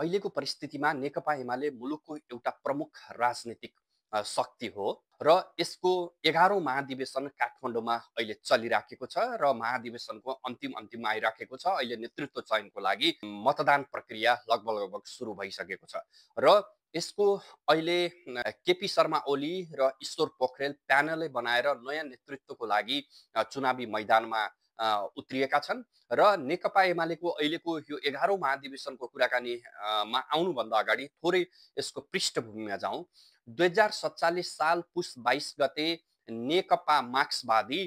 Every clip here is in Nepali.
अहिलेको परिस्थितिमा नेकपा एमाले मुलुकको एउटा प्रमुख राजनीतिक शक्ति हो र यसको 11औं महाधिवेशन काठमाडौँमा अहिले चलिराखेको छ र महाधिवेशनको अन्तिममा आइराखेको छ। अहिले नेतृत्व चयनको लागि मतदान प्रक्रिया लगभग सुरु भइसकेको छ र यसको अहिले केपी शर्मा ओली र ईश्वर पोखरेल प्यानलै बनाएर नयाँ नेतृत्वको लागि चुनावी मैदानमा उत्रिएका छन् र नेकपा एमालेको अहिलेको यो 11औं महाधिवेशनको कुराकानी मा आउनुभन्दा अगाडि थोरै यसको पृष्ठभूमिमा जाउँ। 2047 साल पुस 22 गते नेकपा मार्क्सवादी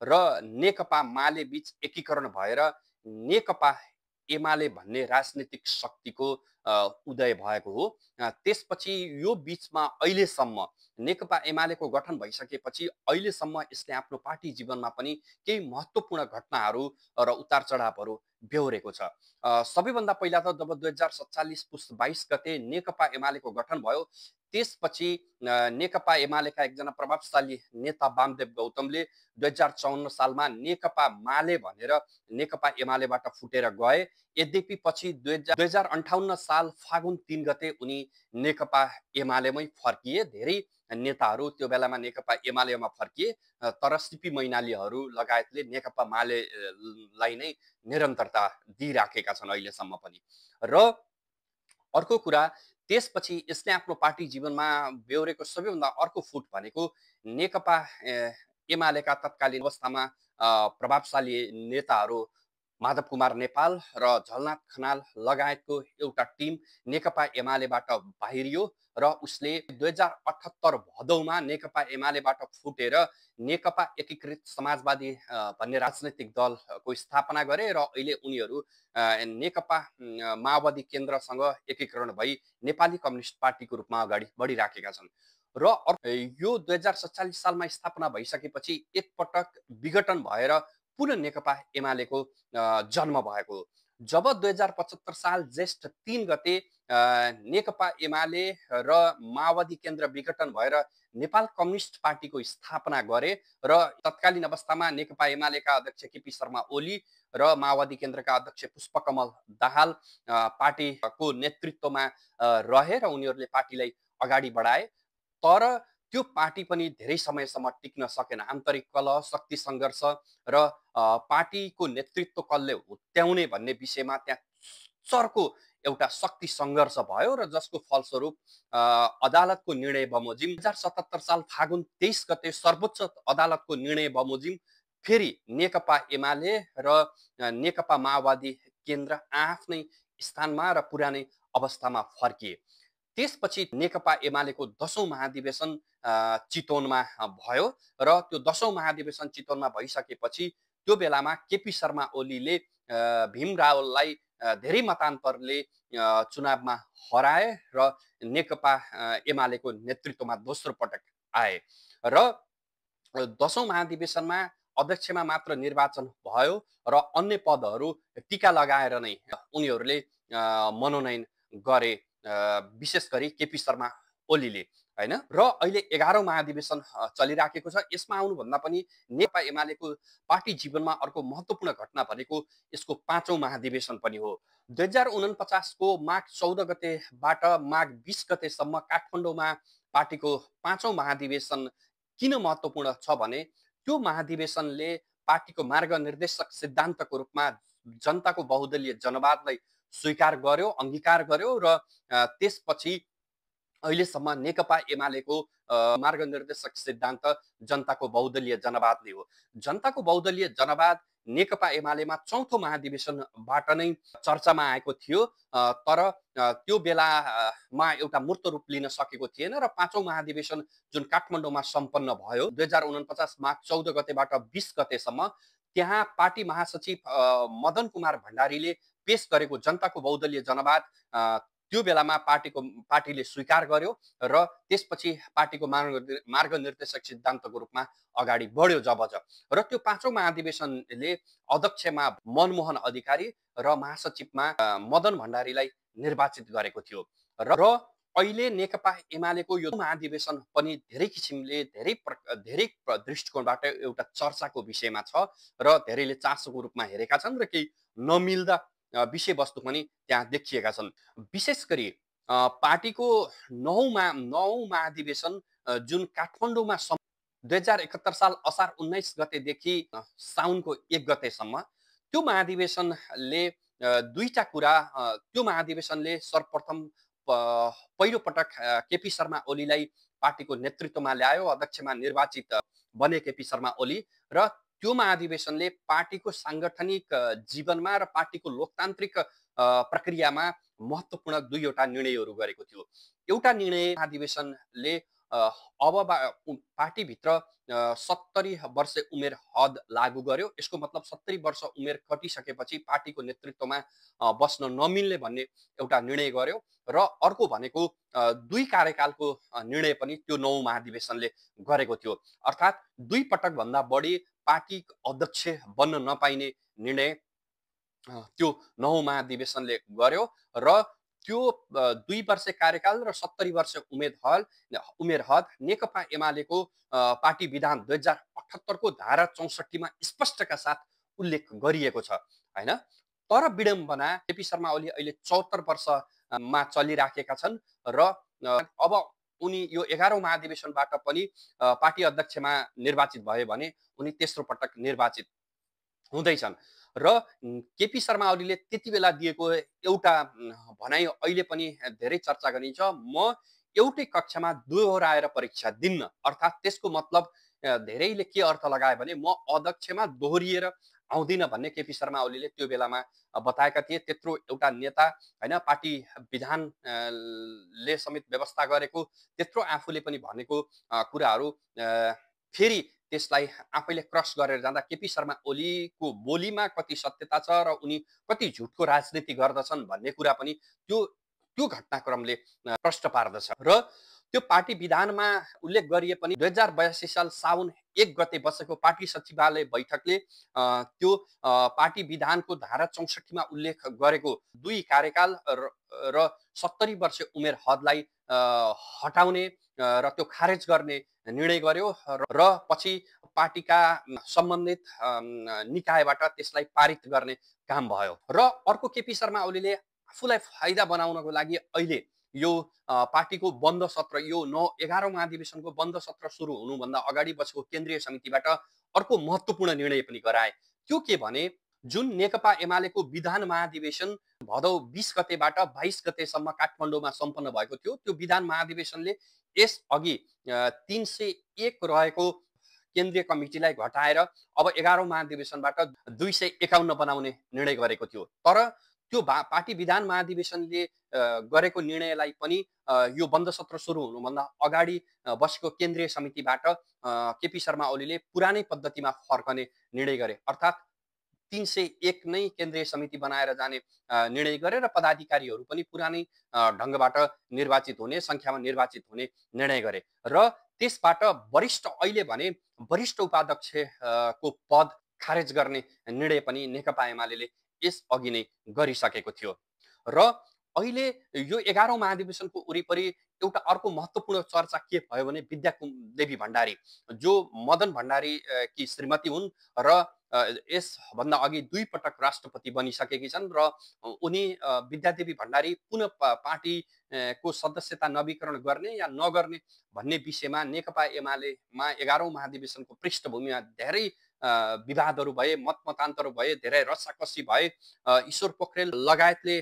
र नेकपा माले बीच एकीकरण भएर नेकपा एमाले भन्ने राजनीतिक शक्तिको उदय भएको हो। त्यसपछि यो बीचमा अहिलेसम्म नेकपा एमालेको गठन भइसकेपछि अहिलेसम्म यसले आफ्नो पार्टी जीवनमा पनि केही महत्त्वपूर्ण घटनाहरू र उतार चढावहरू बेहोरेको छ। सबैभन्दा पहिला त जब 2047 पुस 22 गते नेकपा एमालेको गठन भयो, त्यसपछि नेकपा एमालेका एकजना प्रभावशाली नेता वामदेव गौतमले 2054 सालमा नेकपा माले भनेर नेकपा एमालेबाट फुटेर गए। यद्यपि पछि 2058 साल फागुन 3 गते उनी नेकपा एमालेमै फर्किए। धेरै नेताहरू त्यो बेलामा नेकपा एमालेमा फर्किए, तर सिपी मैनालीहरू लगायतले नेकपा मालेलाई नै निरन्तरता दिइराखेका छन् अहिलेसम्म पनि। र अर्को कुरा, त्यसपछि यसले आफ्नो पार्टी जीवनमा बेहोरेको सबैभन्दा अर्को फुट भनेको नेकपा एमालेका तत्कालीन अवस्थामा प्रभावशाली नेताहरू माधव कुमार नेपाल र झलनाथ खनाल लगायतको एउटा टिम नेकपा एमालेबाट बाहिरियो र उसले 2078 भदौमा नेकपा एमालेबाट फुटेर नेकपा एकीकृत समाजवादी भन्ने राजनैतिक दलको स्थापना गरे र अहिले उनीहरू नेकपा माओवादी केन्द्रसँग एकीकरण भई नेपाली कम्युनिस्ट पार्टीको रूपमा अगाडि बढिराखेका छन्। र यो 2047 सालमा स्थापना भइसकेपछि एकपटक विघटन भएर पुनः नेकपा एमालेको जन्म भएको हो। जब 2075 साल ज्येष्ठ 3 गते नेकपा एमाले र माओवादी केन्द्र विघटन भएर नेपाल कम्युनिस्ट पार्टीको स्थापना गरे र तत्कालीन अवस्थामा नेकपा एमालेका अध्यक्ष केपी शर्मा ओली र माओवादी केन्द्रका अध्यक्ष पुष्पकमल दाहाल पार्टीको नेतृत्वमा रहे र उनीहरूले पार्टीलाई अगाडि बढाए। तर त्यो पार्टी पनि धेरै समयसम्म टिक्न सकेन। आन्तरिक कलह, शक्ति सङ्घर्ष र पार्टीको नेतृत्व कसले हुत्याउने भन्ने विषयमा त्यहाँ चर्को एउटा शक्ति सङ्घर्ष भयो र जसको फलस्वरूप अदालतको निर्णय बमोजिम 2077 साल फागुन 23 गते सर्वोच्च अदालतको निर्णय बमोजिम फेरि नेकपा एमाले र नेकपा माओवादी केन्द्र आफ्नै स्थानमा र पुरानै अवस्थामा फर्किए। त्यसपछि नेकपा एमालेको 10औं महाधिवेशन चितवनमा भयो र त्यो 10औं महाधिवेशन चितवनमा भइसकेपछि त्यो बेलामा केपी शर्मा ओलीले भीम रावललाई धेरै मतान्तरले चुनावमा हराए र नेकपा एमालेको नेतृत्वमा दोस्रो पटक आए र 10औं महाधिवेशनमा अध्यक्षमा मात्र निर्वाचन भयो र अन्य पदहरू टीका लगाएर नै उनीहरूले मनोनयन गरे, विशेष गरी केपी शर्मा ओलीले, हैन। र अहिले 11औं महाधिवेशन चलिराखेको छ। यसमा आउनुभन्दा पनि नेकपा एमालेको पार्टी जीवनमा अर्को महत्त्वपूर्ण घटना भनेको यसको 5औं महाधिवेशन पनि हो। 2049 को माघ 14 गतेबाट माघ 20 गतेसम्म काठमाडौँमा पार्टीको 5औं महाधिवेशन किन महत्त्वपूर्ण छ भने त्यो महाधिवेशनले पार्टीको मार्गनिर्देशक सिद्धान्तको रूपमा जनताको बहुदलीय जनवादलाई स्वीकार गर्यो, अंगीकार गर्यो र त्यसपछि अहिलेसम्म नेकपा एमालेको मार्गनिर्देशक सिद्धान्त जनताको बहुदलीय जनवाद नै हो। जनताको बहुदलीय जनवाद नेकपा एमालेमा 4थो महाधिवेशनबाट नै चर्चामा आएको थियो, तर त्यो बेलामा एउटा मूर्त रूप लिन सकेको थिएन र 5औं महाधिवेशन जुन काठमाडौँमा सम्पन्न भयो 2049 माघ 14 गतेबाट 20 गतेसम्म, त्यहाँ पार्टी महासचिव मदन कुमार भण्डारीले पेश गरेको जनताको बहुदलीय जनवाद त्यो बेलामा पार्टीले स्वीकार गर्यो र त्यसपछि पार्टीको मार्गनिर्देशक सिद्धान्तको रूपमा अगाडि बढ्यो जब र त्यो 5औं महाधिवेशनले अध्यक्षमा मनमोहन अधिकारी र महासचिवमा मदन भण्डारीलाई निर्वाचित गरेको थियो र अहिले नेकपा एमालेको यो महाधिवेशन पनि धेरै किसिमले धेरै दृष्टिकोणबाट एउटा चर्चाको विषयमा छ र धेरैले चासोको रूपमा हेरेका छन् र केही नमिल्दा विषयवस्तु पनि त्यहाँ देखिएका छन्। विशेष गरी पार्टीको 9औं महाधिवेशन जुन काठमाडौँमा 2071 साल असार 19 गतेदेखि साउनको 1 गतेसम्म त्यो महाधिवेशनले दुईटा कुरा त्यो महाधिवेशनले सर्वप्रथम पहिलो पटक केपी शर्मा ओलीलाई पार्टीको नेतृत्वमा ल्यायो, अध्यक्षमा निर्वाचित बने केपी शर्मा ओली। र त्यो महाधिवेशनले पार्टीको सांगठनिक जीवनमा र पार्टीको लोकतान्त्रिक प्रक्रियामा महत्त्वपूर्ण दुईवटा निर्णयहरू गरेको थियो। एउटा निर्णय महाधिवेशनले अब पार्टीभित्र 70 वर्ष उमेर हद लागू गर्यो। यसको मतलब 70 वर्ष उमेर कटिसकेपछि पार्टीको नेतृत्वमा बस्न नमिल्ने भन्ने एउटा निर्णय गर्यो। र अर्को भनेको 2 कार्यकालको निर्णय पनि त्यो 9औं महाधिवेशनले गरेको थियो। अर्थात् 2 पटक भन्दा बढी पार्टी अध्यक्ष बन्न नपाइने निर्णय त्यो 9औं महाधिवेशनले गर्यो। र त्यो 2 वर्ष कार्यकाल र 70 वर्ष उमेर हद नेकपा एमालेको पार्टी विधान 2078 को धारा 64 मा स्पष्टका साथ उल्लेख गरिएको छ हैन। तर विडम्बना केपी शर्मा ओली अहिले 74 वर्षमा चलिराखेका छन् र अब उनी यो 11औं महाधिवेशनबाट पनि पार्टी अध्यक्षमा निर्वाचित भए भने उनी तेस्रो पटक निर्वाचित हुँदैछन्। र केपी शर्मा ओलीले त्यति बेला दिएको एउटा भनाइ अहिले पनि धेरै चर्चा गरिन्छ, म एउटै कक्षामा दोहोऱ्याएर परीक्षा दिन्न। अर्थात् त्यसको मतलब धेरैले के अर्थ लगाए भने म अध्यक्षमा दोहोरिएर आउँदिन भन्ने केपी शर्मा ओलीले त्यो बेलामा बताएका थिए। त्यत्रो एउटा नेता हैन, पार्टी विधानले समेत व्यवस्था गरेको, त्यत्रो आफूले पनि भनेको कुराहरू फेरि त्यसलाई आफैले क्रस गरेर जाँदा केपी शर्मा ओलीको बोलीमा कति सत्यता छ र उनी कति झुटको राजनीति गर्दछन् भन्ने कुरा पनि त्यो घटनाक्रमले प्रश्न पार्दछ। र त्यो पार्टी विधानमा उल्लेख गरिए पनि 2082 साल साउन 1 गते बसेको पार्टी सचिवालय बैठकले त्यो पार्टी विधानको धारा 64 मा उल्लेख गरेको 2 कार्यकाल र 70 वर्ष उमेर हदलाई हटाउने र त्यो खारेज गर्ने निर्णय गर्यो। र पछि पार्टीका सम्बन्धित निकायबाट त्यसलाई पारित गर्ने काम भयो। र अर्को केपी शर्मा ओलीले आफूलाई फाइदा बनाउनको लागि अहिले यो पार्टीको बन्द सत्र, यो 11औं महाधिवेशनको बन्द सत्र सुरु हुनुभन्दा अगाडि बसेको केन्द्रीय समितिबाट अर्को महत्त्वपूर्ण निर्णय पनि गराए। त्यो के भने जुन नेकपा एमालेको विधान महाधिवेशन भदौ 20 गतेबाट 22 गतेसम्म काठमाडौँमा सम्पन्न भएको थियो, त्यो विधान महाधिवेशनले यस अघि 301 रहेको केन्द्रीय कमिटीलाई घटाएर अब 11औं महाधिवेशनबाट 251 बनाउने निर्णय गरेको थियो। तर त्यो पार्टी विधान महाधिवेशनले गरेको निर्णयलाई पनि यो बन्द सत्र सुरु हुनुभन्दा अगाडि बसेको केन्द्रीय समितिबाट केपी शर्मा ओलीले पुरानै पद्धतिमा फर्कने निर्णय गरे। अर्थात् 301 नै केन्द्रीय समिति बनाएर जाने निर्णय गरे र पदाधिकारीहरू पनि पुरानै ढङ्गबाट निर्वाचित हुने, संख्यामा निर्वाचित हुने निर्णय गरे। र त्यसबाट अहिले भने वरिष्ठ उपाध्यक्षको पद खारेज गर्ने निर्णय पनि नेकपा एमालेले यस अघि नै गरिसकेको थियो। र अहिले यो 11औं महाधिवेशनको वरिपरि एउटा अर्को महत्त्वपूर्ण चर्चा के भयो भने विद्या देवी भण्डारी, जो मदन भण्डारी की श्रीमती हुन् र यसभन्दा अघि 2 पटक राष्ट्रपति बनिसकेकी छन् र उनी विद्यादेवी भण्डारी पुनः पार्टीको सदस्यता नवीकरण गर्ने या नगर्ने भन्ने विषयमा नेकपा एमालेमा 11औं महाधिवेशनको पृष्ठभूमिमा धेरै विवादहरू भए, मतमतान्तरहरू भए, धेरै रसाकसी भए। ईश्वर पोखरेल लगायतले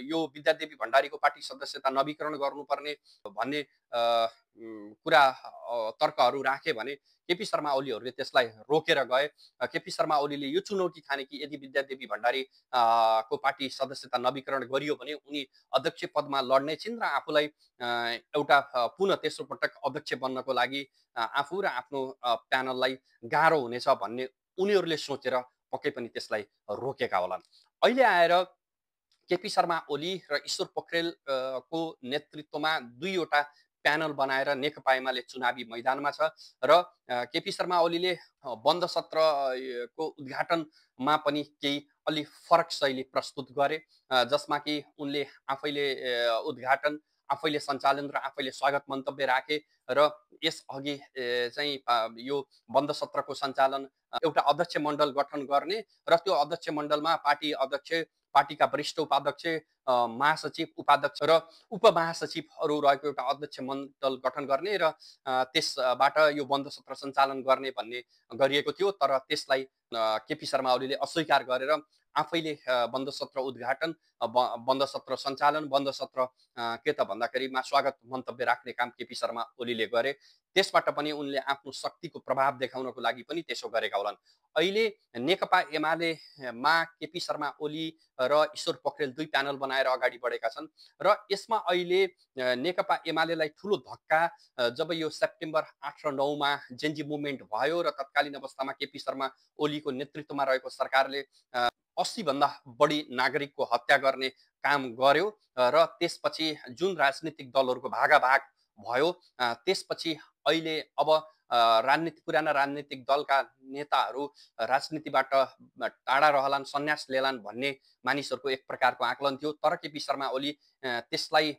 यो विद्यादेवी भण्डारीको पार्टी सदस्यता नवीकरण गर्नुपर्ने भन्ने कुरा तर्कहरू राखे भने केपी शर्मा ओलीहरूले त्यसलाई रोकेर गए। केपी शर्मा ओलीले यो चुनौती ठाने कि यदि विद्यादेवी भण्डारी को पार्टी सदस्यता नवीकरण गरियो भने उनी अध्यक्ष पदमा लड्ने छिन् र आफूलाई एउटा पुनः तेस्रो पटक अध्यक्ष बन्नको लागि आफू र आफ्नो प्यानललाई गाह्रो हुनेछ भन्ने उनीहरूले सोचेर पक्कै पनि त्यसलाई रोकेका होलान्। अहिले आएर केपी शर्मा ओली र ईश्वर पोखरेल को नेतृत्वमा 2वटा प्यानल बनाएर नेकपा एमाले चुनावी मैदानमा छ र केपी शर्मा ओलीले बन्द सत्रको उद्घाटनमा पनि केही अलि फरक शैली प्रस्तुत गरे, जसमा कि उनले आफैले उद्घाटन आफैले सञ्चालन र आफैले स्वागत मन्तव्य राखे र यसअघि चाहिँ यो बन्द सत्रको सञ्चालन एउटा अध्यक्ष मण्डल गठन गर्ने र त्यो अध्यक्ष मण्डलमा पार्टी अध्यक्ष, पार्टीका वरिष्ठ उपाध्यक्ष, महासचिव, उपाध्यक्ष र उपमहासचिवहरू रहेको एउटा अध्यक्ष मण्डल गठन गर्ने र त्यसबाट यो बन्द सत्र सञ्चालन गर्ने भन्ने गरिएको थियो। तर त्यसलाई केपी शर्मा ओलीले अस्वीकार गरेर आफैले बन्द सत्र उद्घाटन, बन्द सत्र सञ्चालन, बन्द सत्र के त भन्दाखेरिमा स्वागत मन्तव्य राख्ने काम केपी शर्मा ओलीले गरे। त्यसबाट पनि उनले आफ्नो शक्तिको प्रभाव देखाउनको लागि पनि त्यसो गरेका होलान्। अहिले नेकपा एमालेमा केपी शर्मा ओली र ईश्वर पोखरेल दुई प्यानल बनाएर अगाडि बढेका छन् र यसमा अहिले नेकपा एमालेलाई ठुलो धक्का जब यो सेप्टेम्बर 8 र 9 मा जेन्जी मुभमेन्ट भयो र तत्कालीन अवस्थामा केपी शर्मा ओलीको नेतृत्वमा रहेको सरकारले 80 भन्दा बढी नागरिकको हत्या गर्ने काम गर्यो र त्यसपछि जुन राजनीतिक दलहरूको भागाभाग भयो, त्यसपछि अहिले अब पुराना राजनीतिक दलका नेताहरू राजनीतिबाट टाढा रहलान्, सन्यास लेलान् भन्ने मानिसहरूको एक प्रकारको आकलन थियो। तर केपी शर्मा ओली त्यसलाई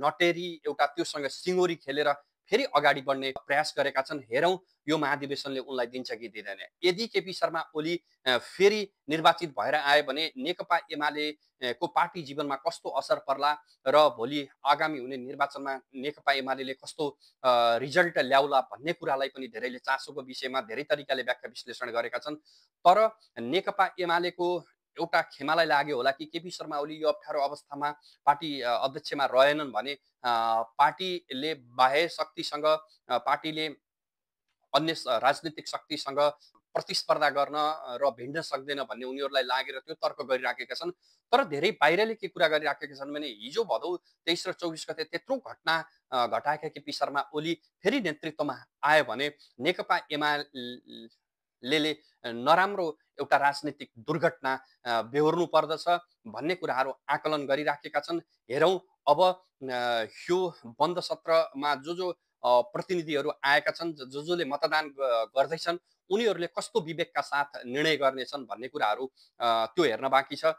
नटेरी एउटा त्योसँग सिङ्गोरी खेलेर फेरि अगाडि बढ्ने प्रयास गरेका छन्। हेरौँ यो महाधिवेशनले उनलाई दिन्छ कि दिँदैन। यदि केपी शर्मा ओली फेरि निर्वाचित भएर आए भने नेकपा एमालेको पार्टी जीवनमा कस्तो असर पर्ला र भोलि आगामी हुने निर्वाचनमा नेकपा एमालेले कस्तो रिजल्ट ल्याउला भन्ने कुरालाई पनि धेरैले चासोको विषयमा धेरै तरिकाले व्याख्या विश्लेषण गरेका छन्। तर नेकपा एमालेको एउटा खेमालाई लाग्यो होला कि केपी शर्मा ओली यो अप्ठ्यारो अवस्थामा पार्टी अध्यक्षमा रहेनन् भने पार्टीले बाह्य शक्तिसँग, पार्टीले अन्य राजनीतिक शक्तिसँग प्रतिस्पर्धा गर्न र भिड्न सक्दैन भन्ने उनीहरूलाई लागेर त्यो तर्क गरिराखेका छन्। तर धेरै बाहिरले के कुरा गरिराखेका छन् भने हिजो भदौ 23 र 24 गते त्यत्रो घटना घटाएका केपी शर्मा ओली फेरि नेतृत्वमा आयो भने नेकपा एमाले नराम्रो एउटा राजनीतिक दुर्घटना बेहोर्नु पर्दछ भन्ने कुराहरू आकलन गरिराखेका छन्। हेरौँ अब यो बन्द सत्रमा जो प्रतिनिधिहरू आएका छन्, जसले मतदान गर्दैछन्, उनीहरूले कस्तो विवेकका साथ निर्णय गर्नेछन् भन्ने कुराहरू त्यो हेर्न बाँकी छ।